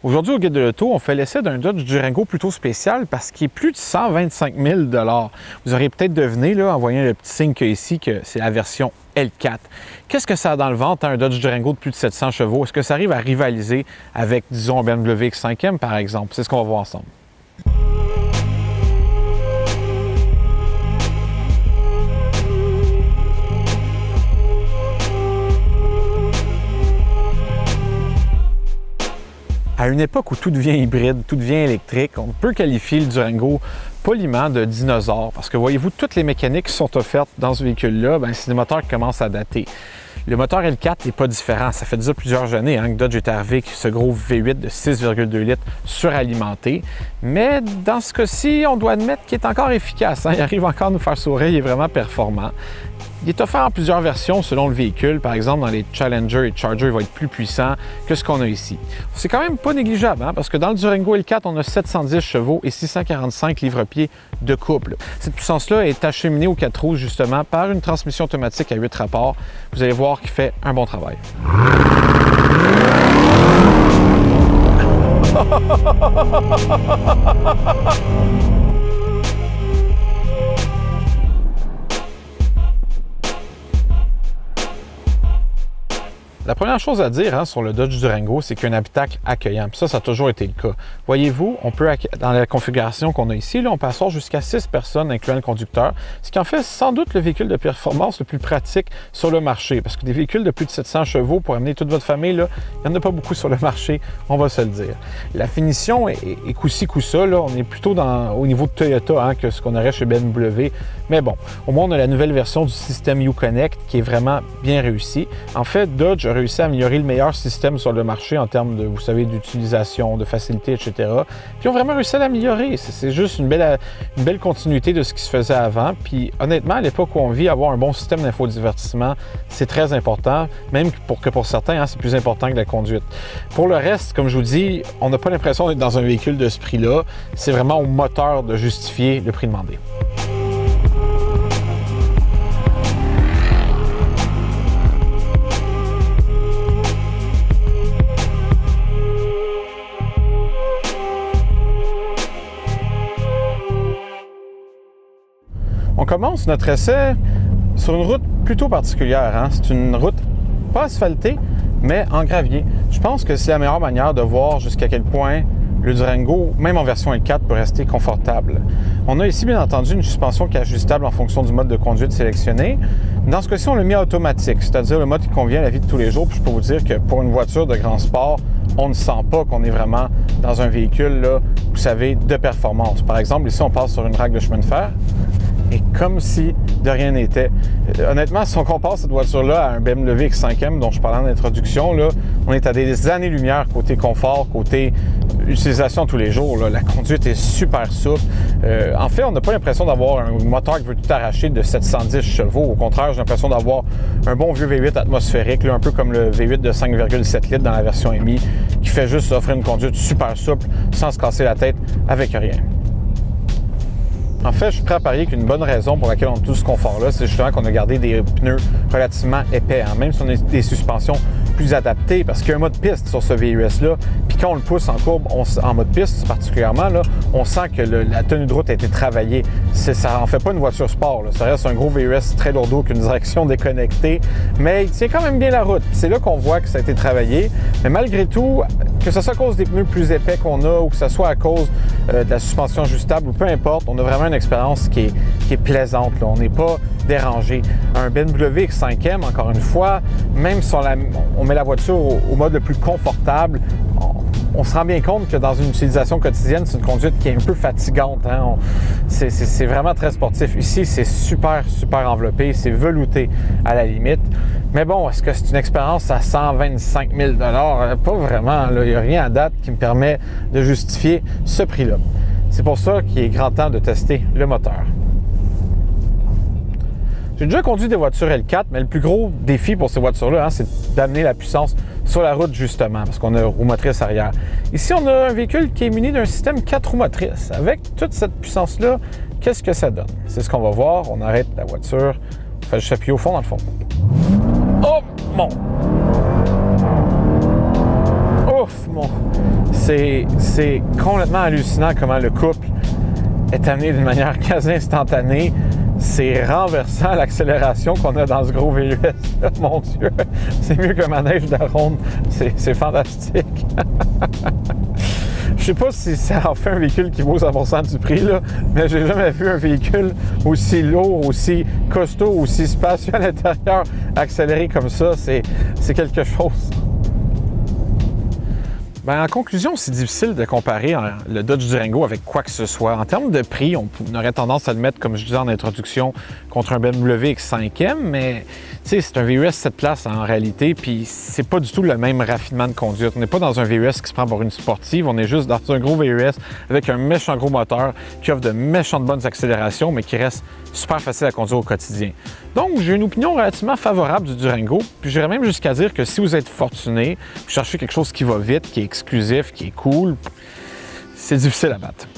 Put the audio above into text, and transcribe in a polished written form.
Aujourd'hui, au Guide de l'auto, on fait l'essai d'un Dodge Durango plutôt spécial parce qu'il est plus de 125 000 $. Vous auriez peut-être deviné, là, en voyant le petit signe qu'il y a ici, que c'est la version L4. Qu'est-ce que ça a dans le ventre, un Dodge Durango de plus de 700 chevaux? Est-ce que ça arrive à rivaliser avec, disons, un BMW X5M, par exemple? C'est ce qu'on va voir ensemble. À une époque où tout devient hybride, tout devient électrique, on peut qualifier le Durango poliment de dinosaure parce que voyez-vous, toutes les mécaniques qui sont offertes dans ce véhicule-là, c'est des moteurs qui commencent à dater. Le moteur L4 n'est pas différent. Ça fait déjà plusieurs années que Dodge est arrivé avec ce gros V8 de 6,2 litres suralimenté. Mais dans ce cas-ci, on doit admettre qu'il est encore efficace. Il arrive encore à nous faire sourire, il est vraiment performant. Il est offert en plusieurs versions selon le véhicule. Par exemple, dans les Challenger et Charger, il va être plus puissant que ce qu'on a ici. C'est quand même pas négligeable, parce que dans le Durango L4, on a 710 chevaux et 645 livres-pieds de couple. Cette puissance-là est acheminée aux 4 roues, justement, par une transmission automatique à 8 rapports. Vous allez voir qu'il fait un bon travail. La première chose à dire sur le Dodge Durango, c'est qu'il y a un habitacle accueillant. Puis ça a toujours été le cas. Voyez-vous, on peut, dans la configuration qu'on a ici, là, on peut asseoir jusqu'à 6 personnes, incluant le conducteur, ce qui en fait sans doute le véhicule de performance le plus pratique sur le marché. Parce que des véhicules de plus de 700 chevaux pour amener toute votre famille, là, il n'y en a pas beaucoup sur le marché, on va se le dire. La finition est coup-ci, coup-ça. On est plutôt au niveau de Toyota que ce qu'on aurait chez BMW. Mais bon, au moins, on a la nouvelle version du système Uconnect qui est vraiment bien réussi. En fait, Dodge a réussi à améliorer le meilleur système sur le marché en termes de, vous savez, d'utilisation, de facilité, etc. Puis ils ont vraiment réussi à l'améliorer. C'est juste une belle continuité de ce qui se faisait avant. Puis honnêtement, à l'époque où on vit, avoir un bon système d'infodivertissement, c'est très important, même pour certains, c'est plus important que la conduite. Pour le reste, comme je vous dis, on n'a pas l'impression d'être dans un véhicule de ce prix-là. C'est vraiment au moteur de justifier le prix demandé. On commence notre essai sur une route plutôt particulière. C'est une route pas asphaltée, mais en gravier. Je pense que c'est la meilleure manière de voir jusqu'à quel point le Durango, même en version L4, peut rester confortable. On a ici, bien entendu, une suspension qui est ajustable en fonction du mode de conduite sélectionné. Dans ce cas-ci, on l'a mis automatique, c'est-à-dire le mode qui convient à la vie de tous les jours. Puis je peux vous dire que pour une voiture de grand sport, on ne sent pas qu'on est vraiment dans un véhicule, là, vous savez, de performance. Par exemple, ici, on passe sur une règle de chemin de fer. Et comme si de rien n'était. Honnêtement, si on compare cette voiture-là à un BMW X5M dont je parlais en introduction, là, on est à des années-lumière côté confort, côté utilisation tous les jours. Là. La conduite est super souple. En fait, on n'a pas l'impression d'avoir un moteur qui veut tout arracher de 710 chevaux. Au contraire, j'ai l'impression d'avoir un bon vieux V8 atmosphérique, là, un peu comme le V8 de 5,7 litres dans la version MI, qui fait juste offrir une conduite super souple, sans se casser la tête avec rien. En fait, je suis prêt à parier qu'une bonne raison pour laquelle on a tout ce confort-là, c'est justement qu'on a gardé des pneus relativement épais, même si on a des suspensions plus adaptées, parce qu'il y a un mode piste sur ce VUS-là, puis quand on le pousse en courbe, en mode piste particulièrement, là, on sent que la tenue de route a été travaillée. Ça en fait pas une voiture sport, là. Ça reste un gros VUS très lourdeau qu'une direction déconnectée, mais il tient quand même bien la route. C'est là qu'on voit que ça a été travaillé, mais malgré tout, que ce soit à cause des pneus plus épais qu'on a ou que ce soit à cause de la suspension ajustable, ou peu importe, on a vraiment une expérience qui est plaisante. Là. On n'est pas dérangé. Un BMW X5M, encore une fois, même si on met la voiture au mode le plus confortable, on se rend bien compte que dans une utilisation quotidienne, c'est une conduite qui est un peu fatigante. C'est vraiment très sportif. Ici, c'est super, super enveloppé. C'est velouté à la limite. Mais bon, est-ce que c'est une expérience à 125 000 $? Pas vraiment. Il n'y a rien à date qui me permet de justifier ce prix-là. C'est pour ça qu'il est grand temps de tester le moteur. J'ai déjà conduit des voitures L4, mais le plus gros défi pour ces voitures-là, c'est d'amener la puissance sur la route, justement, parce qu'on a roue motrice arrière. Ici, on a un véhicule qui est muni d'un système 4 roues motrices. Avec toute cette puissance-là, qu'est-ce que ça donne? C'est ce qu'on va voir. On arrête la voiture. On fait juste appuyer au fond, dans le fond. Oh! Bon! Ouf! C'est complètement hallucinant comment le couple est amené d'une manière quasi instantanée. C'est renversant l'accélération qu'on a dans ce gros VUS. Mon Dieu, c'est mieux qu'un manège de ronde. C'est fantastique. Je sais pas si ça en fait un véhicule qui vaut 100% du prix, là, mais j'ai jamais vu un véhicule aussi lourd, aussi costaud, aussi spacieux à l'intérieur, accéléré comme ça. C'est quelque chose. En conclusion, c'est difficile de comparer le Dodge Durango avec quoi que ce soit. En termes de prix, on aurait tendance à le mettre, comme je disais en introduction, contre un BMW X5M, mais c'est un VUS 7 places en réalité, puis c'est pas du tout le même raffinement de conduite. On n'est pas dans un VUS qui se prend pour une sportive, on est juste dans un gros VUS avec un méchant gros moteur qui offre de méchantes bonnes accélérations, mais qui reste super facile à conduire au quotidien. Donc, j'ai une opinion relativement favorable du Durango, puis j'irais même jusqu'à dire que si vous êtes fortuné, vous cherchez quelque chose qui va vite, qui est exclusif, qui est cool, c'est difficile à battre.